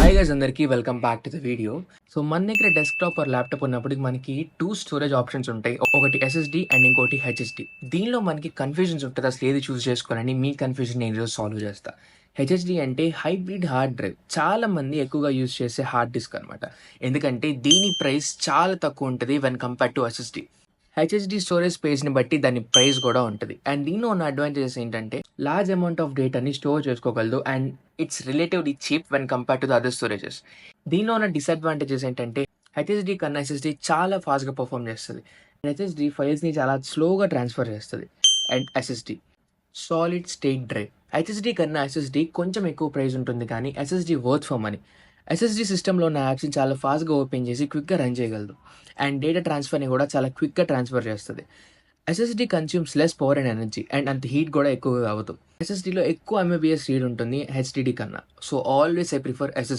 Hi guys అందరికీ welcome back to the video. So మన దగ్గర డెస్క్టాప్ ఆర్ ల్యాప్టాప్ ఉన్నప్పటికి మనకి 2 స్టోరేజ్ ఆప్షన్స్ ఉంటాయి. ఒకటి ఎస్ఎస్డి అండ్ ఇంకోటి హెచ్ఎస్డి. దీనిలో మనకి కన్ఫ్యూజన్స్ ఉంటుంది, అసలు ఏది చూస్ చేసుకోవాలని. మీ కన్ఫ్యూజన్ నేను ఈరోజు సాల్వ్ చేస్తా. హెచ్ఎస్డి అంటే హైబ్రిడ్ హార్డ్ డ్రైవ్. చాలా మంది ఎక్కువగా యూజ్ చేసే హార్డ్ డిస్క్ అనమాట. ఎందుకంటే దీని ప్రైస్ చాలా తక్కువ ఉంటుంది when compare to SSD. HSD storage స్పేస్ని బట్టి దాని ప్రైస్ కూడా ఉంటుంది. అండ్ దీనిలో ఉన్న అడ్వాంటేజెస్ ఏంటంటే లార్జ్ అమౌంట్ ఆఫ్ డేటాని స్టోర్ చేసుకోగలదు and its relatively cheap when compare to the other storages. దీనిలో ఉన్న డిసడ్వాంటేజెస్ ఏంటంటే హెచ్ఎస్డి కన్నా ఎస్ఎస్డి చాలా ఫాస్ట్గా పర్ఫామ్ చేస్తుంది. హెచ్ఎస్డి ఫైల్స్ని చాలా స్లోగా ట్రాన్స్ఫర్ చేస్తుంది. And SSD solid state drive. HSD కన్నా ఎస్ఎస్డి కొంచెం ఎక్కువ ప్రైస్ ఉంటుంది, కానీ SSD worth for money. SSD సిస్టంలో ఉన్న యాప్స్ని చాలా ఫాస్ట్గా ఓపెన్ చేసి క్విక్గా రన్ చేయగలదు. అండ్ డేటా ట్రాన్స్ఫర్ని కూడా చాలా క్విక్గా ట్రాన్స్ఫర్ చేస్తుంది. SSD consumes less power and energy, and అంత హీట్ కూడా ఎక్కువగా అవ్వదు. ఎస్ఎస్డిలో ఎక్కువ ఎంఏబిఎస్ రీడ్ ఉంటుంది హెచ్డిడి కన్నా. So always I prefer SSD.